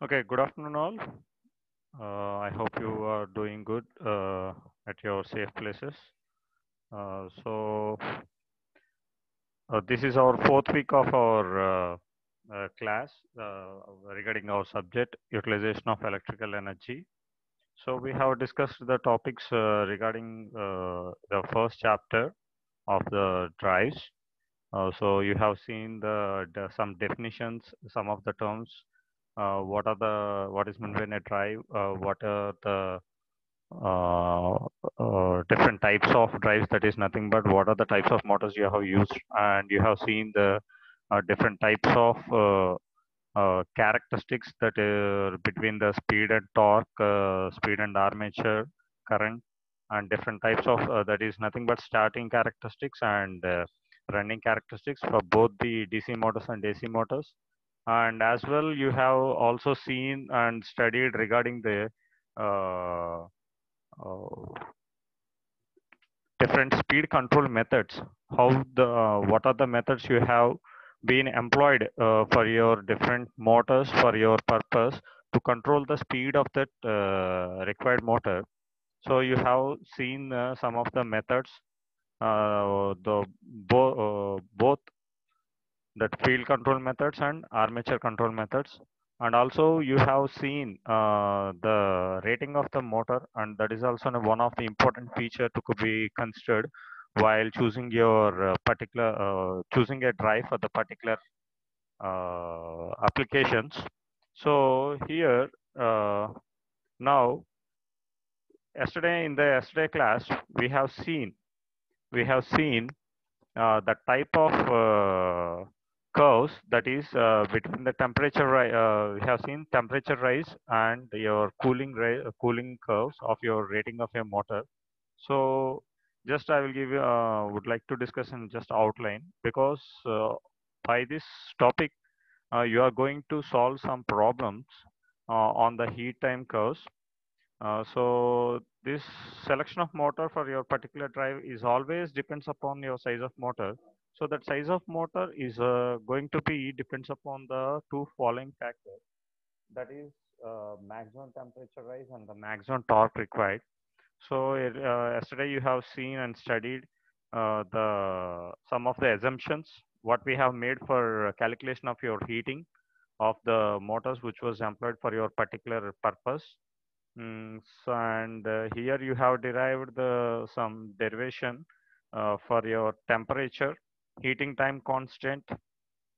Okay, good afternoon all. I hope you are doing good at your safe places. This is our fourth week of our class regarding our subject utilization of electrical energy. So we have discussed the topics regarding the first chapter of the drives. So you have seen some definitions, some of the terms. What is meant when a drive? What are the uh, different types of drives? That is nothing but what are the types of motors you have used, and you have seen the different types of characteristics that between the speed and torque, speed and armature current, and different types of that is nothing but starting characteristics and running characteristics for both the DC motors and AC motors. And as well, you have also seen and studied regarding the uh, uh, different speed control methods. How the what are the methods you have been employed for your different motors for your purpose to control the speed of that required motor. So you have seen some of the methods, both that field control methods and armature control methods. And also you have seen the rating of the motor, and that is also one of the important feature to be considered while choosing your particular choosing a drive for the particular applications. So here uh, now yesterday in the yesterday class we have seen the type of curves, that is between the temperature we have seen temperature rise and your cooling curves of your rating of a motor. So just I will give you would like to discuss and just outline, because by this topic you are going to solve some problems on the heat time curves. So this selection of motor for your particular drive is always depends upon your size of motor. So that size of motor is going to be depends upon the two following factors. That is maximum temperature rise and the maximum torque required. So yesterday you have seen and studied the some of the assumptions what we have made for calculation of your heating of the motors which was employed for your particular purpose. And here you have derived the some derivation for your temperature, heating time constant,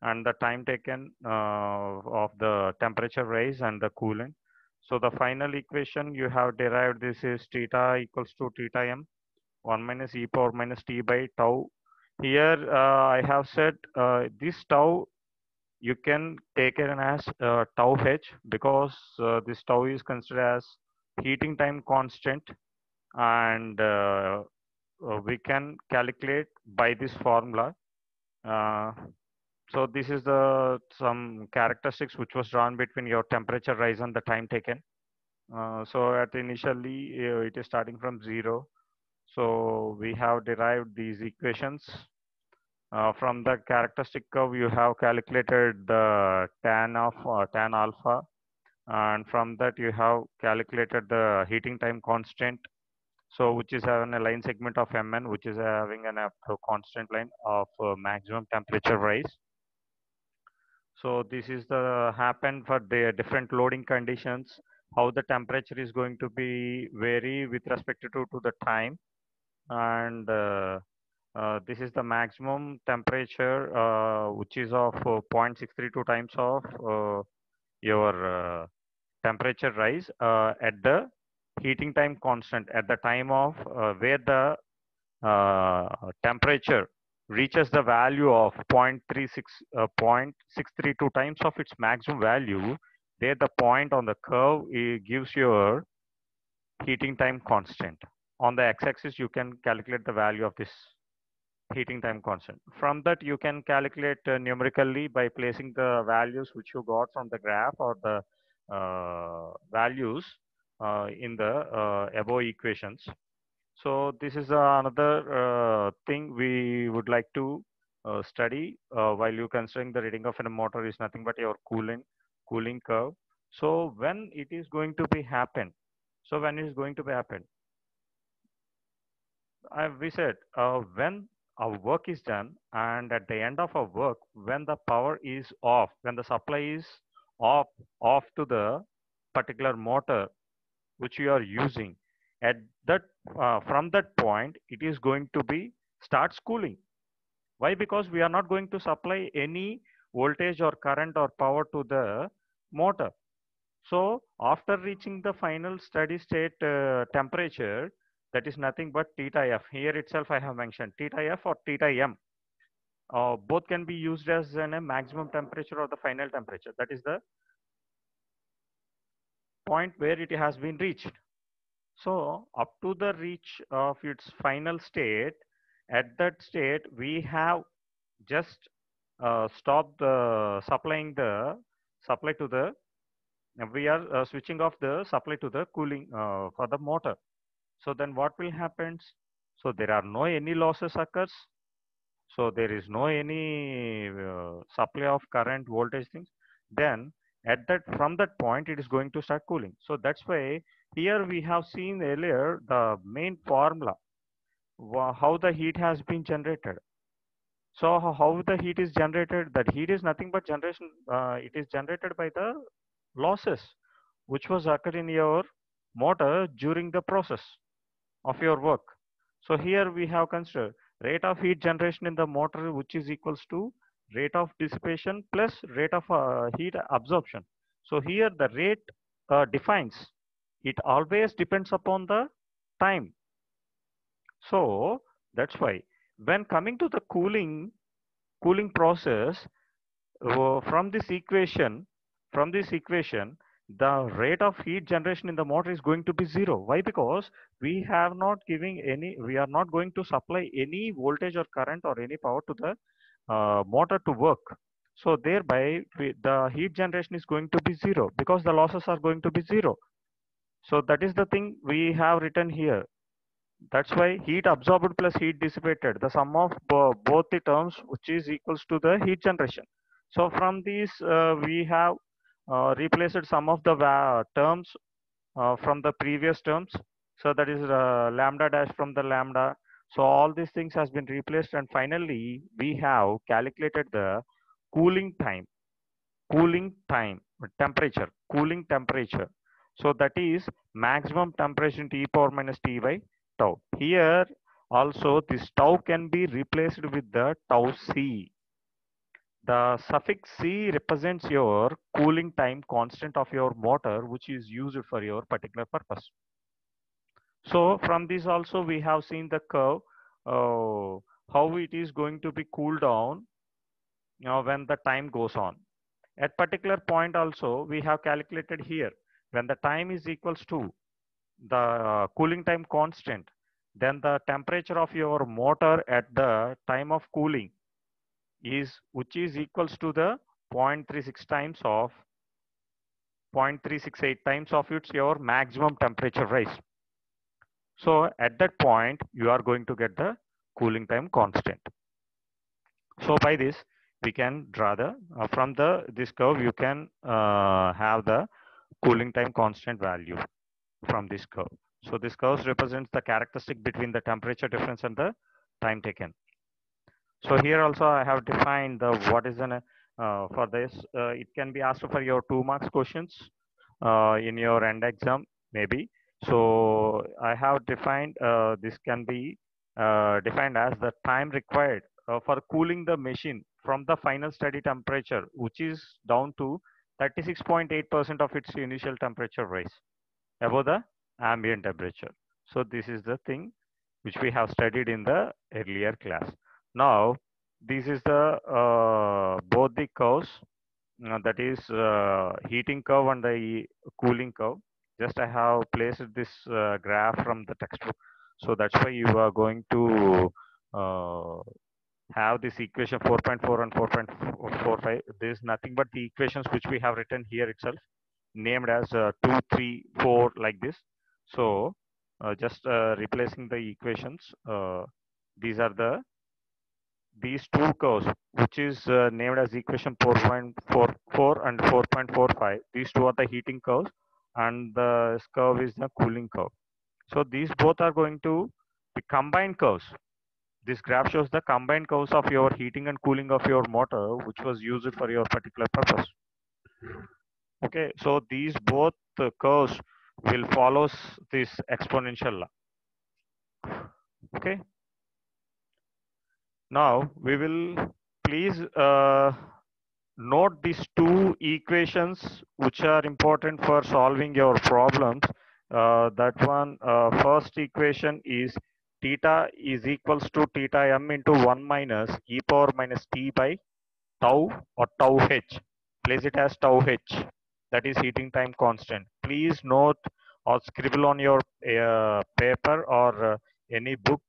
and the time taken of the temperature rise and the cooling. So the final equation you have derived, this is theta equals to theta m 1 minus e power minus t by tau. Here I have said this tau you can take it as tau h, because this tau is considered as heating time constant, and we can calculate by this formula. Uh, so this is the some characteristics which was drawn between your temperature rise and the time taken. So at initially it is starting from 0. So we have derived these equations. From the characteristic curve, you have calculated the tan alpha, and from that you have calculated the heating time constant. So which is having a line segment of Mn, which is having an constant line of maximum temperature rise. So this is the happen for the different loading conditions, how the temperature is going to be vary with respect to the time. And this is the maximum temperature which is of 0.632 times of your temperature rise at the heating time constant at the time of where the temperature reaches the value of 0.632 times of its maximum value. There the point on the curve, it gives your heating time constant. On the x-axis you can calculate the value of this heating time constant. From that you can calculate numerically by placing the values which you got from the graph, or the values in the above equations. So this is another thing we would like to study while you considering the reading of a motor is nothing but your cooling curve. So when it is going to be happen? So when it is going to be happen? We said when our work is done and at the end of our work, when the power is off, when the supply is off, off to the particular motor which you are using, at that from that point, it is going to be starts cooling. Why? Because we are not going to supply any voltage or current or power to the motor. So after reaching the final steady state temperature, that is nothing but theta F. Here itself I have mentioned theta F or theta M. Both can be used as a maximum temperature or the final temperature. That is the point where it has been reached. So up to the reach of its final state, at that state we have just stopped the supplying the supply to the we are switching off the supply to the cooling for the motor. So then what will happen? So there are no any losses occurs. So there is no any supply of current voltage things. Then at that from that point it is going to start cooling. So that's why here we have seen earlier the main formula how the heat has been generated. So how the heat is generated? That heat is nothing but generation. It is generated by the losses which was occurred in your motor during the process of your work. So here we have considered rate of heat generation in the motor which is equals to rate of dissipation plus rate of heat absorption. So here the rate defines, it always depends upon the time. So that's why when coming to the cooling process, from this equation, the rate of heat generation in the motor is going to be zero. Why? Because we are not going to supply any voltage or current or any power to the motor to work. So thereby the heat generation is going to be zero because the losses are going to be zero. So that is the thing we have written here. That's why heat absorbed plus heat dissipated, the sum of both the terms which is equals to the heat generation. So from these we have replaced some of the terms from the previous terms. So that is lambda dash from the lambda. So all these things has been replaced and finally we have calculated the cooling time, cooling temperature. So that is maximum temperature into e power minus t by tau. Here also this tau can be replaced with the tau c. The suffix c represents your cooling time constant of your motor which is used for your particular purpose. So from this also we have seen the curve, how it is going to be cooled down when the time goes on. At particular point also we have calculated here when the time is equals to the cooling time constant, then the temperature of your motor at the time of cooling is which is equals to the 0.36 times of 0.368 times of its your maximum temperature rise. So at that point you are going to get the cooling time constant. So by this we can draw the from the this curve you can have the cooling time constant value from this curve. So this curve represents the characteristic between the temperature difference and the time taken. So here also I have defined the what is an for this. It can be asked for your 2 marks questions in your end exam maybe. So I have defined this can be defined as the time required for cooling the machine from the final steady temperature, which is down to 36.8% of its initial temperature rise above the ambient temperature. So this is the thing which we have studied in the earlier class. Now, this is the both the curves, that is heating curve and the cooling curve. Just I have placed this graph from the textbook. So that's why you are going to have this equation 4.4 and 4.45. There is nothing but the equations which we have written here itself, named as 2, 3, 4 like this. So just replacing the equations, these are the these two curves, which is named as equation 4.44 and 4.45. These two are the heating curves, and the curve is the cooling curve. So these both are going to be combined curves. This graph shows the combined curves of your heating and cooling of your motor, which was used for your particular purpose. Okay, so these both curves will follow this exponential law. Okay, now we will please note these two equations which are important for solving your problems. That one, first equation is theta is equals to theta m into 1 minus e power minus t by tau or tau h. Place it as tau h. That is heating time constant. Please note or scribble on your paper or any book,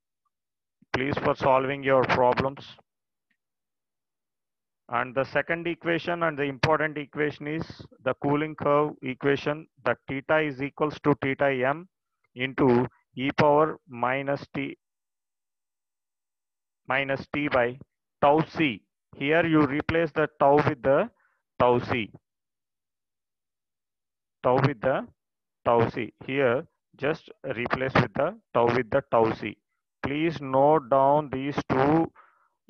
please, for solving your problems. And the second equation and the important equation is the cooling curve equation, that theta is equals to theta m into e power minus t by tau c. Here you replace the tau with the tau c. Tau with the tau c. Here just replace with the tau c. Please note down these two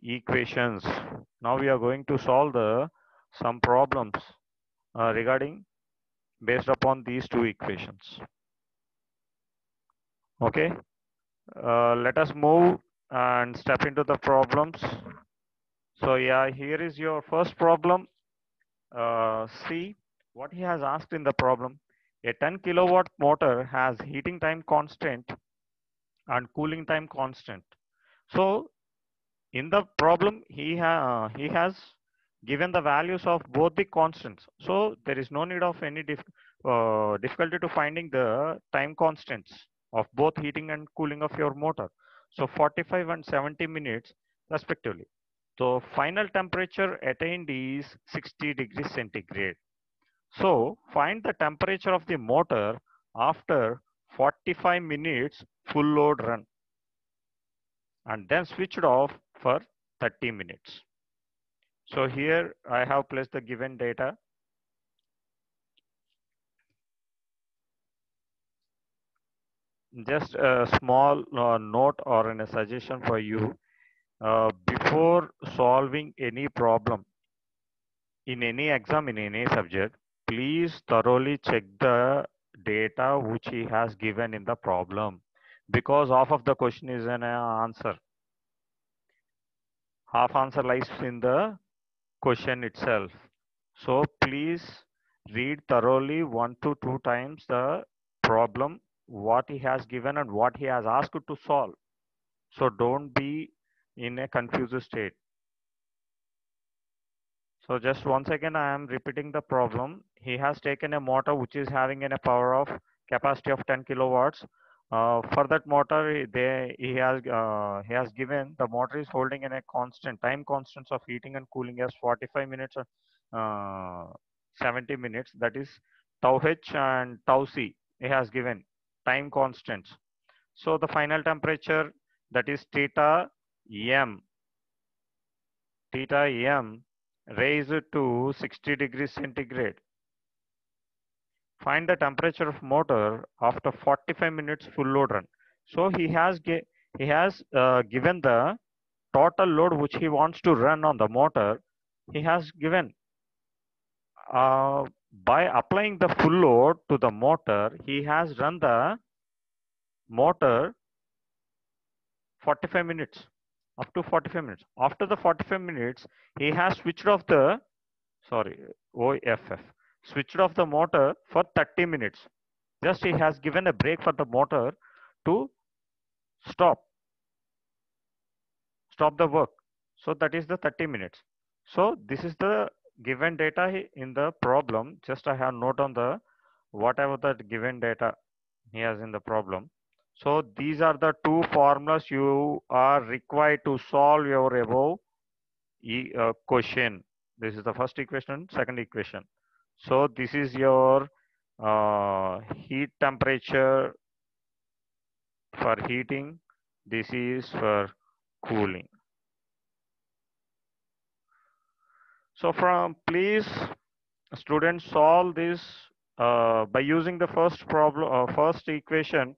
equations. Now we are going to solve some problems regarding based upon these two equations. Okay, let us move and step into the problems. So yeah, here is your first problem. See what he has asked in the problem. A 10 kilowatt motor has heating time constant and cooling time constant. So in the problem, he has given the values of both the constants. So there is no need of any difficulty to finding the time constants of both heating and cooling of your motor. So 45 and 70 minutes respectively. So final temperature attained is 60 degrees centigrade. So find the temperature of the motor after 45 minutes full load run, and then switch it off for 30 minutes. So here I have placed the given data. Just a small note or a suggestion for you. Before solving any problem in any exam, in any subject, please thoroughly check the data which he has given in the problem, because half of the question is an answer. Half answer lies in the question itself. So please read thoroughly 1 to 2 times the problem, what he has given and what he has asked to solve. So don't be in a confused state. So just once again, I am repeating the problem. He has taken a motor which is having a power of capacity of 10 kilowatts. For that motor, he has given the motor is holding in a constant time constants of heating and cooling as 45 minutes, 70 minutes. That is tau h and tau c. He has given time constants. So the final temperature, that is theta m raised to 60 degrees centigrade. Find the temperature of motor after 45 minutes full load run. So he has given the total load which he wants to run on the motor. He has given by applying the full load to the motor, he has run the motor 45 minutes, up to 45 minutes. After the 45 minutes, he has switched off the OFF, switched off the motor for 30 minutes. Just he has given a break for the motor to stop the work. So that is the 30 minutes. So this is the given data in the problem. Just I have note on the whatever the given data he has in the problem. So these are the two formulas you are required to solve your above question. This is the first equation, second equation. So this is your heat temperature for heating. This is for cooling. So please students solve this by using the first problem, first equation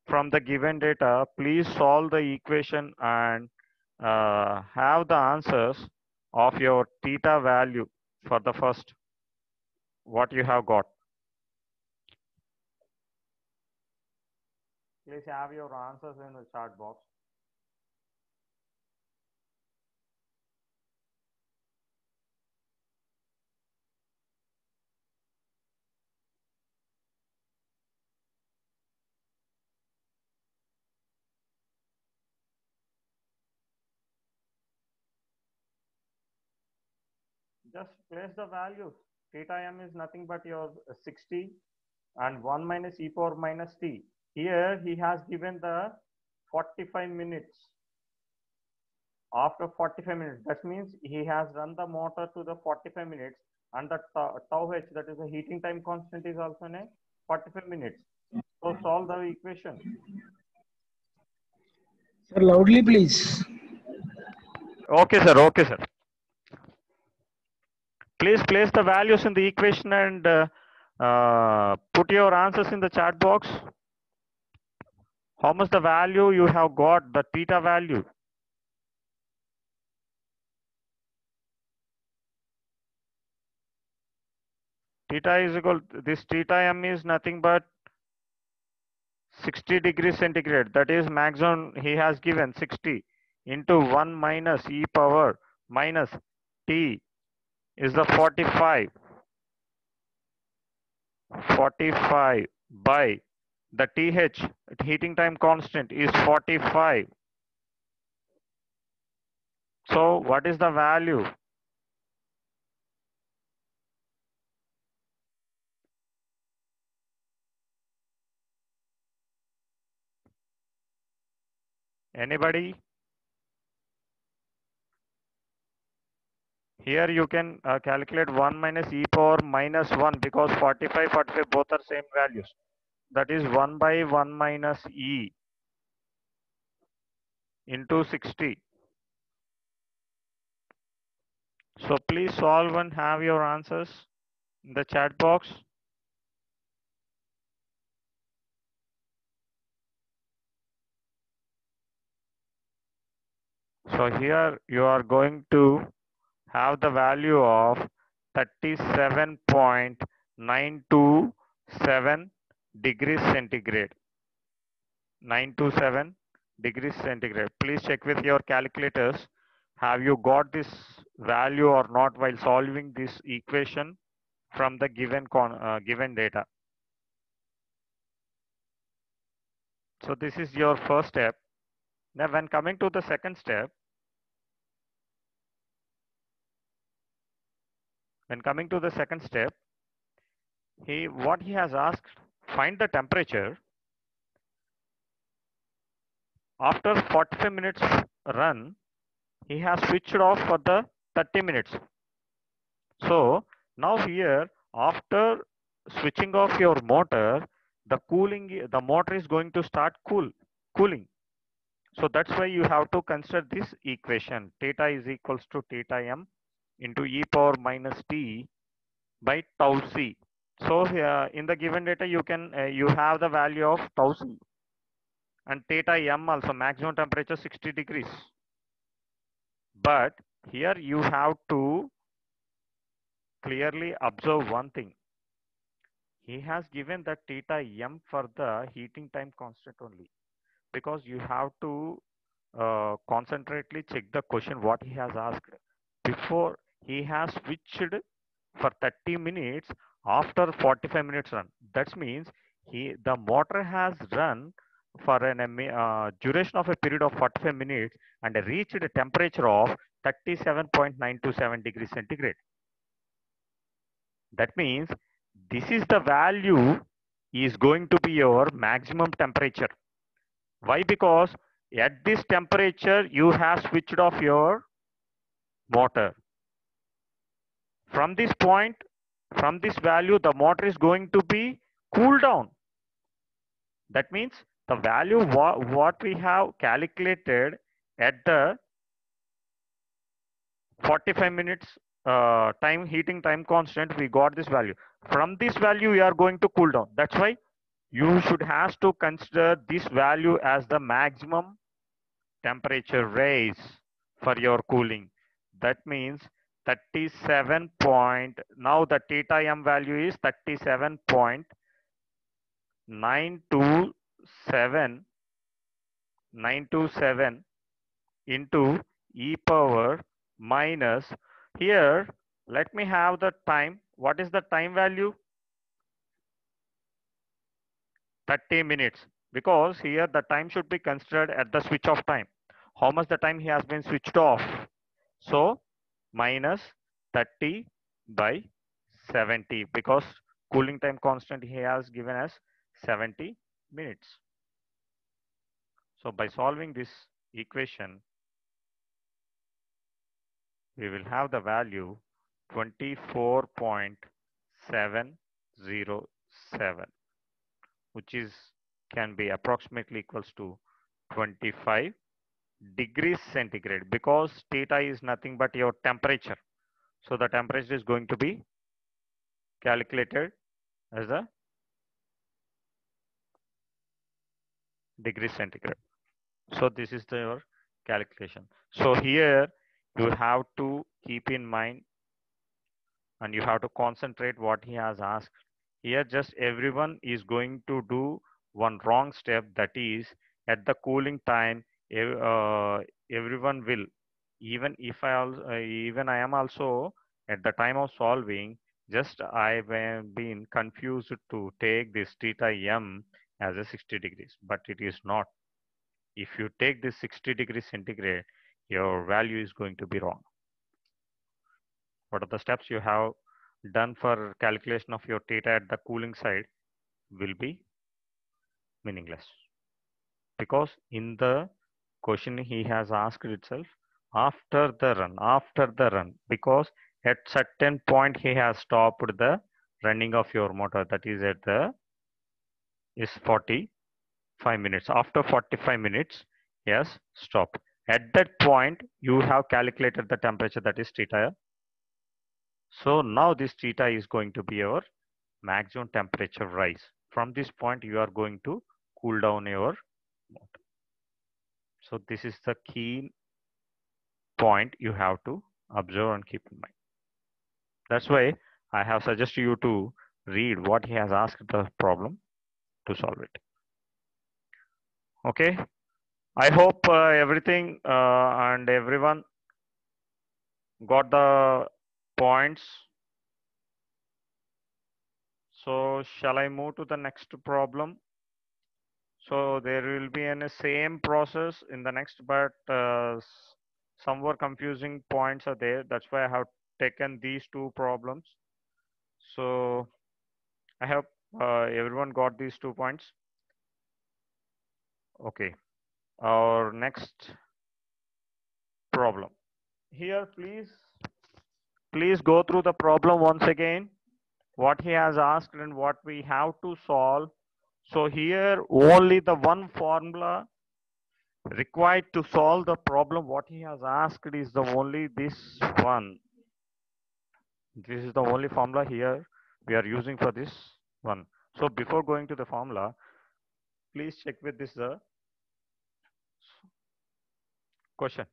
from the given data. Please solve the equation and have the answers of your theta value for the first, what you have got. Please have your answers in the chat box. Just place the values. Theta m is nothing but your 60 and 1 minus e power minus t. Here he has given the 45 minutes. After 45 minutes, that means he has run the motor to the 45 minutes, and the tau h, that is the heating time constant, is also in a 45 minutes. So solve the equation. Sir, loudly please. Okay, sir. Okay, sir. Please place the values in the equation and put your answers in the chat box. How much the value you have got, the theta value? Theta is equal, this theta m is nothing but 60 degrees centigrade. That is maximum he has given 60 into 1 minus e power minus t is the 45. 45 by the TH, heating time constant, is 45. So what is the value? Anybody? Here you can calculate 1 minus e power minus 1, because 45, 45 both are same values. That is 1 by 1 minus e into 60. So please solve and have your answers in the chat box. So here you are going to have the value of 37.927 degrees centigrade. 927 degrees centigrade. Please check with your calculators. Have you got this value or not while solving this equation from the given data? So this is your first step. Now when coming to the second step, what he has asked, find the temperature after 45 minutes run. He has switched off for the 30 minutes. So now here, after switching off your motor, the motor is going to start cooling. So that's why you have to consider this equation. Theta is equals to theta m into e power minus t by tau c. So here in the given data, you have the value of tau c and theta m also, maximum temperature 60 degrees. But here you have to clearly observe one thing. He has given the theta m for the heating time constant only, because you have to concentrately check the question what he has asked. Before, he has switched for 30 minutes after 45 minutes run. That means the motor has run for a duration of a period of 45 minutes and reached a temperature of 37.927 degrees centigrade. That means this is the value is going to be your maximum temperature. Why? Because at this temperature, you have switched off your motor. From this point, from this value, the motor is going to be cooled down. That means the value what we have calculated at the 45 minutes time heating time constant, we got this value. From this value, we are going to cool down. That's why you should have to consider this value as the maximum temperature raise for your cooling. That means 37 point, now the theta m value is 37.927 into e power minus, here let me have the time. What is the time value? 30 minutes, because here the time should be considered at the switch off time. How much the time he has been switched off? So minus 30 by 70, because cooling time constant he has given as 70 minutes. So by solving this equation, we will have the value 24.707, which is can be approximately equals to 25 degrees centigrade, because theta is nothing but your temperature. So the temperature is going to be calculated as a degree centigrade. So this is your calculation. So here you have to keep in mind and you have to concentrate what he has asked. Here just everyone is going to do one wrong step, that is at the cooling time, everyone will, even if even I am also at the time of solving, just I have been confused to take this theta m as a 60 degrees, but it is not. If you take this 60 degrees centigrade, your value is going to be wrong. What are the steps you have done for calculation of your theta at the cooling side will be meaningless, because in the question he has asked itself after the run, because at certain point he has stopped the running of your motor, that is at the is 45 minutes. After 45 minutes, yes, stop. At that point, you have calculated the temperature, that is theta. So now this theta is going to be your maximum temperature rise. From this point, you are going to cool down your motor. So this is the key point you have to observe and keep in mind. That's why I have suggested you to read what he has asked the problem to solve it. Okay. I hope everything and everyone got the points. So shall I move to the next problem? So there will be a same process in the next, but some were confusing points are there. That's why I have taken these two problems. So I hope everyone got these 2 points. Okay. Our next problem. Here, please go through the problem once again, what he has asked and what we have to solve. So here only the one formula required to solve the problem what he has asked is the only this one. This is the only formula here we are using for this one. So before going to the formula, please check with this question.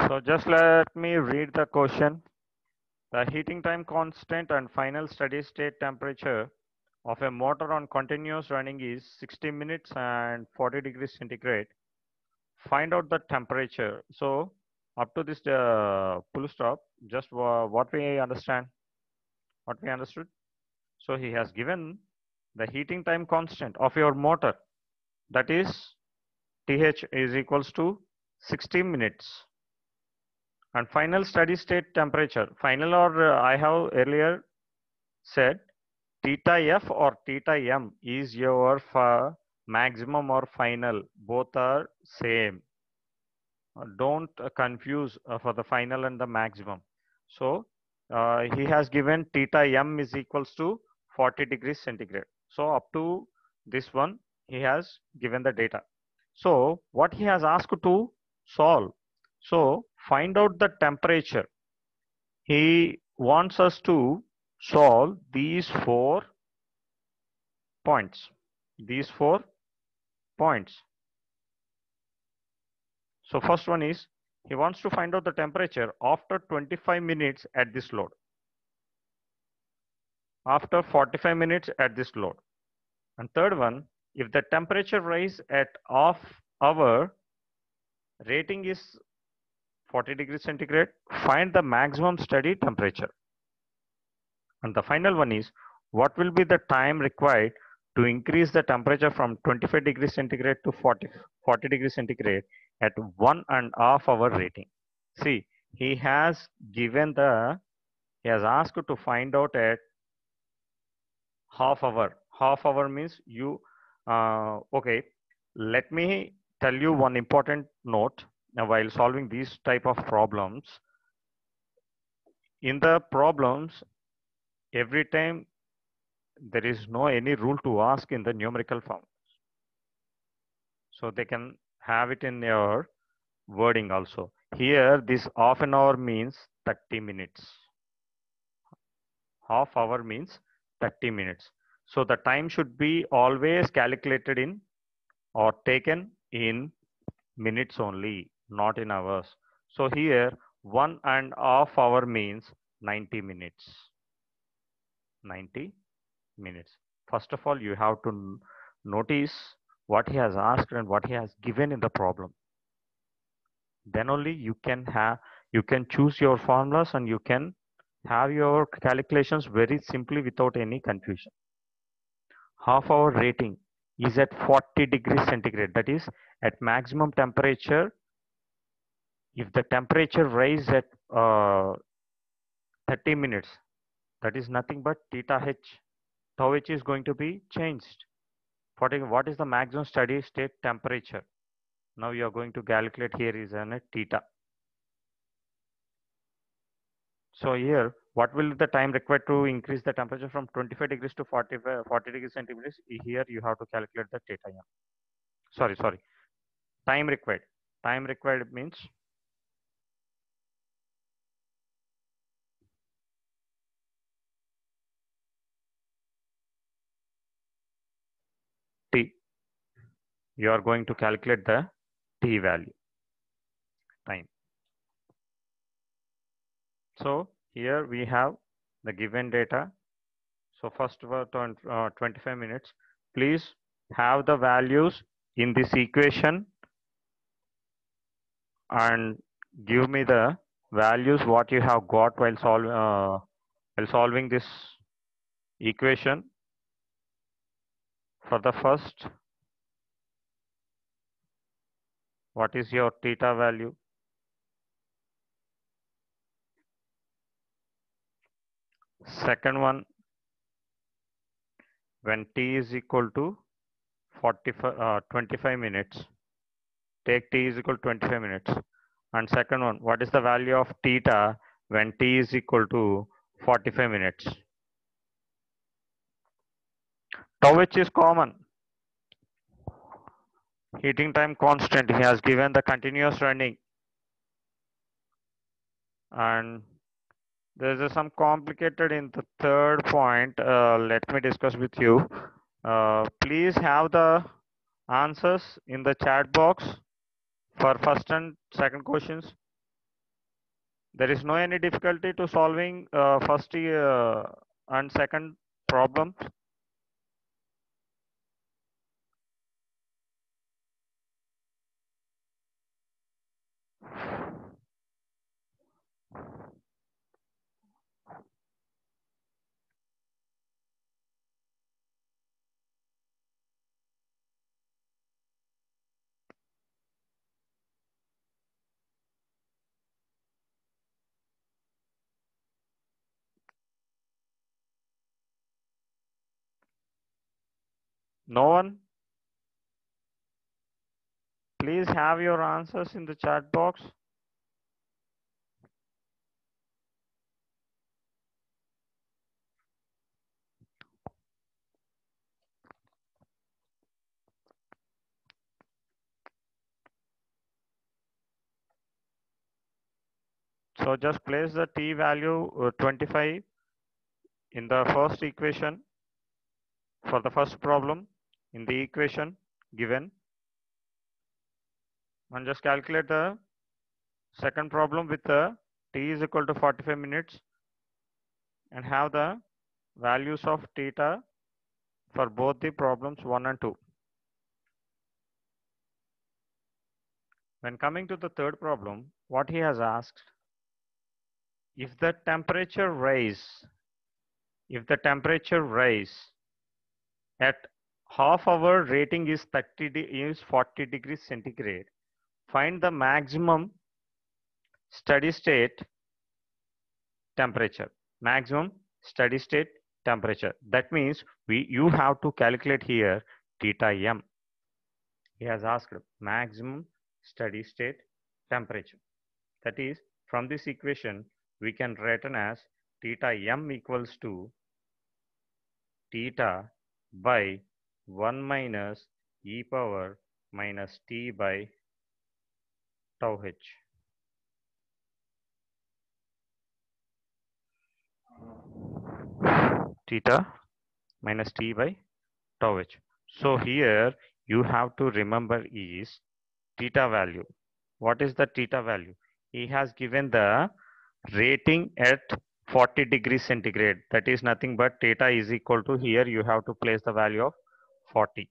So just let me read the question. The heating time constant and final steady state temperature of a motor on continuous running is 60 minutes and 40 degrees centigrade. Find out the temperature. So up to this full stop, just what we understand, what we understood. So he has given the heating time constant of your motor, that is TH is equals to 60 minutes. And final steady state temperature, final, or I have earlier said theta F or theta M is your maximum or final, both are same. Don't confuse for the final and the maximum. So he has given theta m is equals to 40 degrees centigrade. So up to this one, he has given the data. So what he has asked to solve. So find out the temperature. He wants us to solve these 4 points. These 4 points. So first one is he wants to find out the temperature after 25 minutes at this load. After 45 minutes at this load. And third one, if the temperature rise at half hour, rating is 40 degrees centigrade, find the maximum steady temperature. And the final one is, what will be the time required to increase the temperature from 25 degrees centigrade to 40 degrees centigrade at 1.5 hour rating. See, he has asked to find out at half hour. Half hour means okay, let me tell you one important note while solving these type of problems. In the problems, every time there is no any rule to ask in the numerical form. So they can have it in your wording also. Here, this half an hour means 30 minutes. Half hour means 30 minutes. So the time should be always calculated in or taken in minutes only, not in hours. So here 1.5 hour means 90 minutes. 90 minutes. First of all, you have to notice what he has asked and what he has given in the problem. Then only you can choose your formulas and you can have your calculations very simply without any confusion. Half hour rating is at 40 degrees centigrade. That is at maximum temperature. If the temperature rise at 30 minutes, that is nothing but theta h. Tau h is going to be changed. What is the maximum steady state temperature? Now you are going to calculate here is an theta. So here, what will the time required to increase the temperature from 25 degrees to 40 degrees centigrade? Here you have to calculate the theta m. Sorry. Time required. Time required means T. You are going to calculate the T value, time. So here we have the given data. So first for 25 minutes, please have the values in this equation and give me the values what you have got while solving this equation. For the first, what is your theta value? Second one, when t is equal to 25 minutes, take t is equal to 25 minutes. And second one, what is the value of theta when t is equal to 45 minutes? Tau h is common. Heating time constant, he has given the continuous running. And there's some complicated in the third point. Let me discuss with you. Please have the answers in the chat box for first and second questions. There is no any difficulty to solving first and second problems. No one? Please have your answers in the chat box. So just place the t value 25 in the first equation for the first problem in the equation given, and just calculate the second problem with the t is equal to 45 minutes and have the values of theta for both the problems 1 and 2. When coming to the third problem, what he has asked, if the temperature rise at half hour rating is 40 degrees centigrade, find the maximum steady state temperature. Maximum steady state temperature. That means you have to calculate here theta m. He has asked maximum steady state temperature. That is, from this equation, we can written as theta m equals to theta by 1 minus e power minus t by tau h. Theta minus t by tau h. So here you have to remember is theta value. What is the theta value? He has given the rating at 40 degrees centigrade. That is nothing but theta is equal to, here you have to place the value of 40.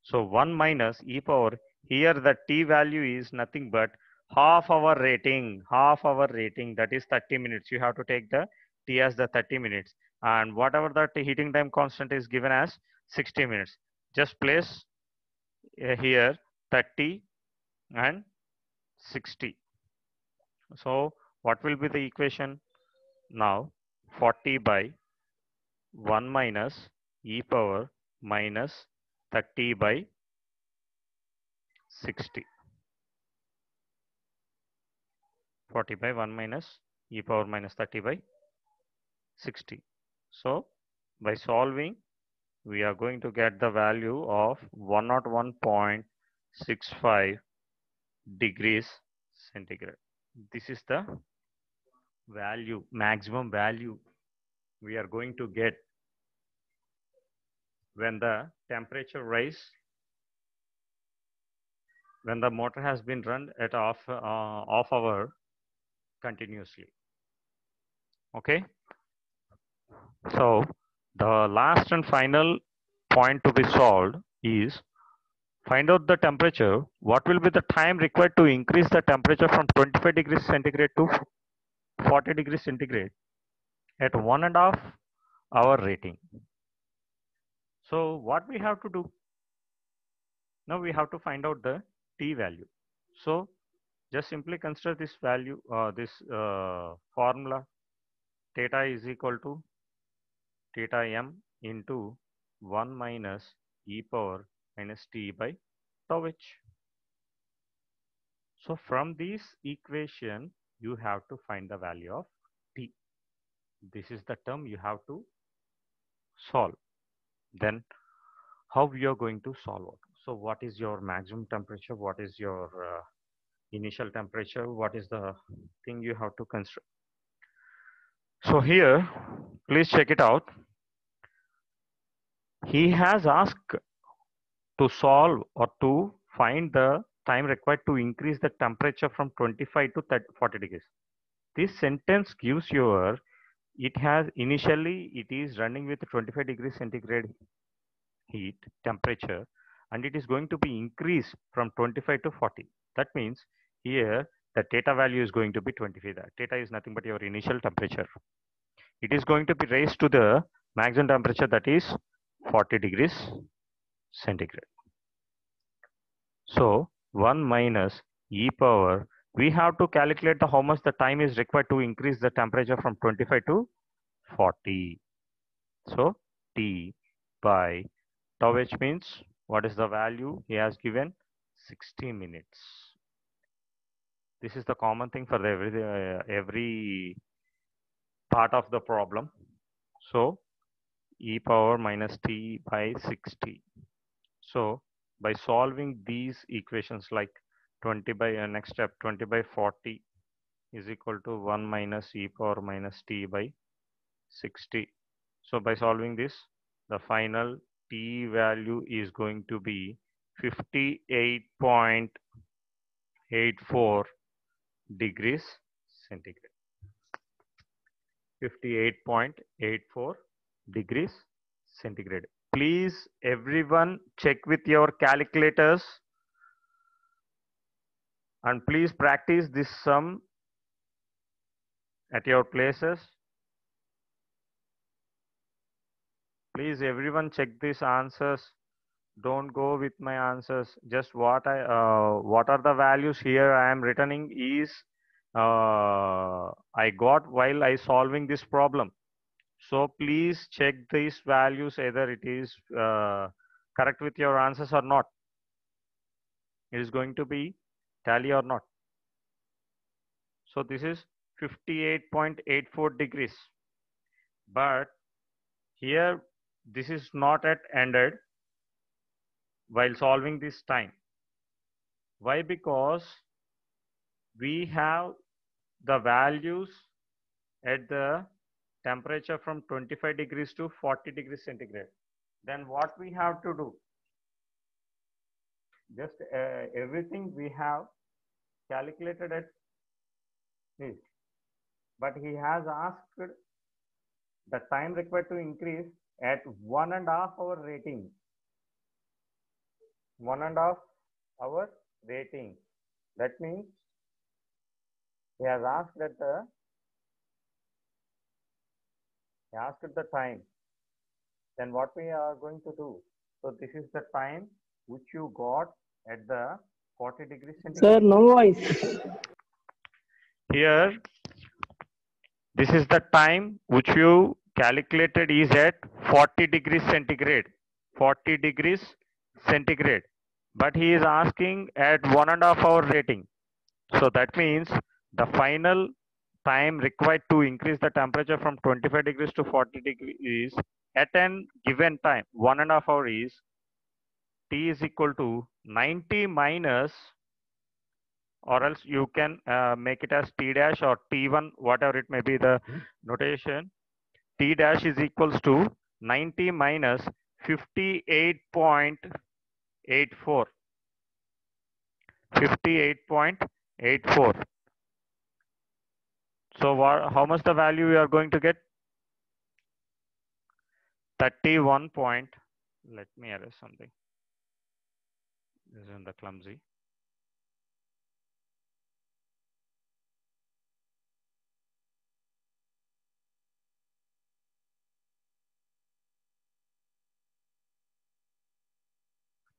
So 1 minus e power, here the t value is nothing but half hour rating, that is 30 minutes. You have to take the t as the 30 minutes, and whatever the heating time constant is given as 60 minutes. Just place here 30 and 60. So what will be the equation? Now 40 by 1 minus e power minus 30 by 60. 40 by 1 minus e power minus 30 by 60. So by solving, we are going to get the value of 101.65 degrees centigrade. This is the value, maximum value we are going to get when the temperature rise, when the motor has been run at off hour continuously. Okay. So the last and final point to be solved is find out the temperature. What will be the time required to increase the temperature from 25 degrees centigrade to 40 degrees centigrade at 1.5 hour rating? So what we have to do? Now we have to find out the t value. So just simply consider this value, this formula. Theta is equal to theta m into 1 minus e power minus t by tau h. So from this equation, you have to find the value of t. This is the term you have to solve. Then how we are going to solve it? So what is your maximum temperature? What is your initial temperature? What is the thing you have to consider? So here, please check it out. He has asked to solve or to find the time required to increase the temperature from 25 to 40 degrees. This sentence gives your, it has initially, it is running with 25 degrees centigrade heat temperature, and it is going to be increased from 25 to 40. That means here the theta value is going to be 25. That theta is nothing but your initial temperature. It is going to be raised to the maximum temperature, that is 40 degrees centigrade. So 1 minus e power, we have to calculate the how much the time is required to increase the temperature from 25 to 40. So t by tau h means, what is the value he has given? 60 minutes. This is the common thing for every part of the problem. So e power minus t by 60. So by solving these equations, like 20 by next step 20 by 40 is equal to 1 minus e power minus t by 60. So by solving this, the final t value is going to be 58.84 degrees centigrade. 58.84 degrees centigrade. Please everyone check with your calculators and please practice this sum at your places. Please everyone check these answers. Don't go with my answers. Just what are the values here I am returning is I got while I solving this problem. So please check these values either it is correct with your answers or not. It is going to be tally or not. So this is 58.84 degrees. But here this is not at ended while solving this time. Why? Because we have the values at the temperature from 25 degrees to 40 degrees centigrade. Then what we have to do? Just everything we have calculated at this. But he has asked the time required to increase at 1.5 hour rating. 1.5 hour rating. That means he has asked that the time. Then what we are going to do? So this is the time which you got at the 40 degrees centigrade. Sir, no voice. Here, this is the time which you calculated is at 40 degrees centigrade. 40 degrees centigrade. But he is asking at 1.5 hour rating. So that means the final time required to increase the temperature from 25 degrees to 40 degrees at an given time, 1.5 hour is T is equal to 90 minus, or else you can make it as T dash or T1, whatever it may be the notation. T dash is equals to 90 minus 58.84. 58.84. So how much the value we are going to get? 31 point. Let me erase something. This is in the clumsy.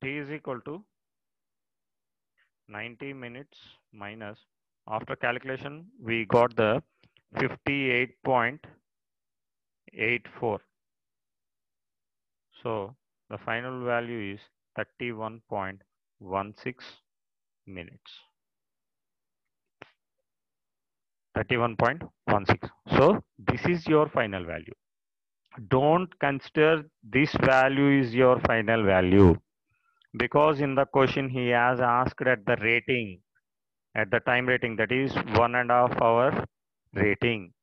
T is equal to 90 minutes minus, after calculation, we got the 58.84. So the final value is 31.16 minutes. 31.16. So this is your final value. Don't consider this value is your final value, because in the question he has asked at the rating, at the time rating, that is 1.5 hour rating.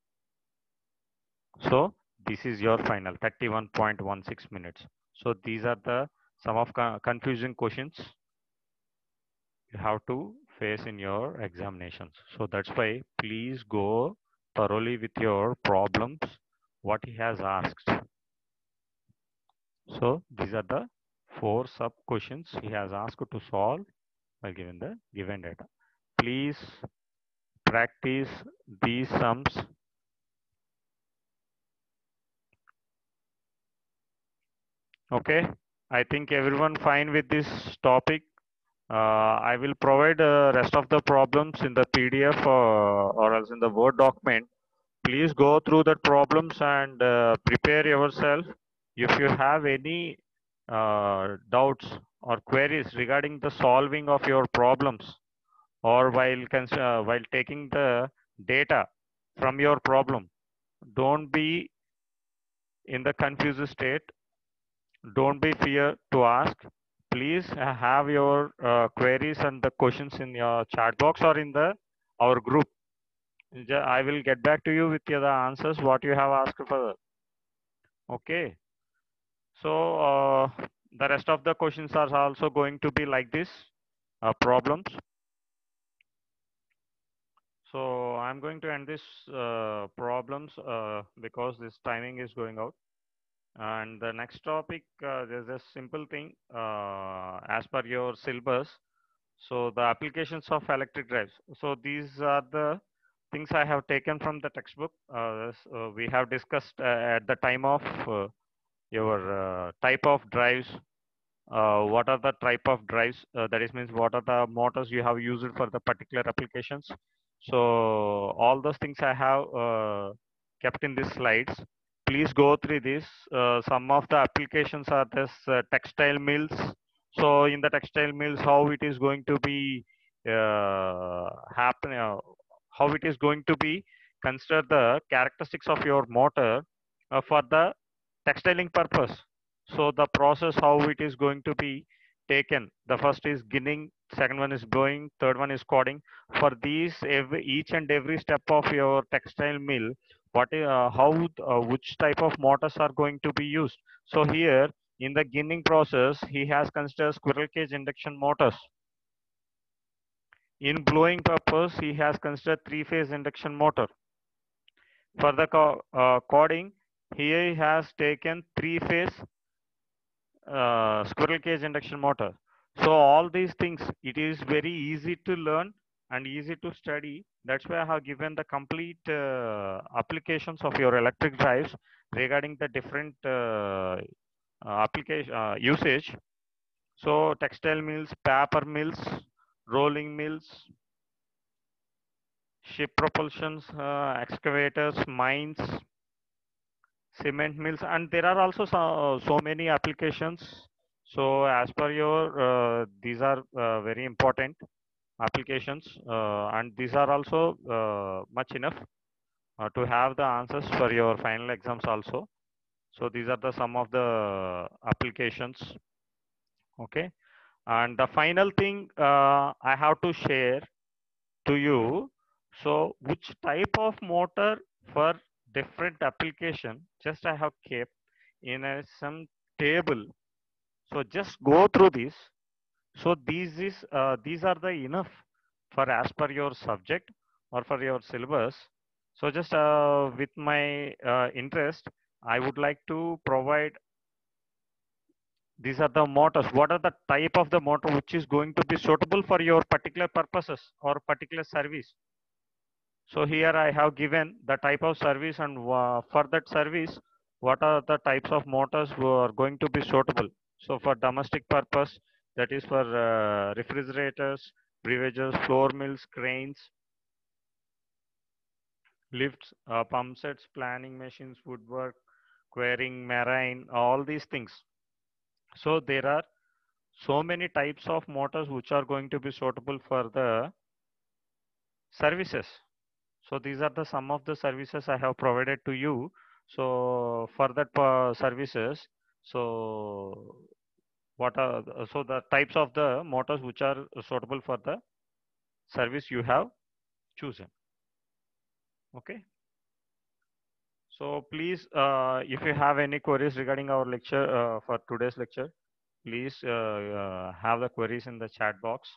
So this is your final 31.16 minutes. So these are the some of confusing questions you have to face in your examinations. So that's why please go thoroughly with your problems, what he has asked. So these are the 4 sub questions he has asked to solve by given the given data. Please practice these sums. Okay, I think everyone fine with this topic. I will provide rest of the problems in the PDF or else in the Word document. Please go through the problems and prepare yourself. If you have any doubts or queries regarding the solving of your problems, or while taking the data from your problem, don't be in the confused state. Don't be fear to ask. Please have your queries and the questions in your chat box or in the our group. I will get back to you with the answers what you have asked for. Okay. So the rest of the questions are also going to be like this problems. So I'm going to end this problems because this timing is going out. And the next topic, there's a simple thing as per your syllabus. So the applications of electric drives. So these are the things I have taken from the textbook. We have discussed at the time of your type of drives. What are the type of drives? That is means what are the motors you have used for the particular applications. So all those things I have kept in these slides. Please go through this. Some of the applications are this textile mills. So in the textile mills, how it is going to be happen, how it is going to be consider the characteristics of your motor for the textiling purpose. So the process how it is going to be taken. The first is ginning, second one is blowing, third one is cording. For these, each and every step of your textile mill, which type of motors are going to be used. So here in the ginning process, he has considered squirrel cage induction motors. In blowing purpose, he has considered three-phase induction motor. For the cording, here he has taken three-phase squirrel cage induction motor. So all these things, it is very easy to learn and easy to study. That's why I have given the complete applications of your electric drives regarding the different application usage. So textile mills, paper mills, rolling mills, ship propulsions, excavators, mines, cement mills, and there are also so many applications. So as per your, these are very important applications, and these are also much enough to have the answers for your final exams also. So these are the some of the applications. Okay, and the final thing I have to share to you. So which type of motor for different application? Just I have kept in some table. So just go through this. So these are the enough for as per your subject or for your syllabus. So just with my interest, I would like to provide these are the motors. What are the type of the motor which is going to be suitable for your particular purposes or particular service? So here I have given the type of service and for that service, what are the types of motors who are going to be suitable. So for domestic purpose, that is for refrigerators, brewers, floor mills, cranes, lifts, pump sets, planning machines, woodwork, quarrying, marine, all these things. So there are so many types of motors which are going to be suitable for the services. So these are the some of the services I have provided to you. So for that services, so what are so the types of the motors which are suitable for the service you have chosen. Okay. So please, if you have any queries regarding our lecture for today's lecture, please have the queries in the chat box.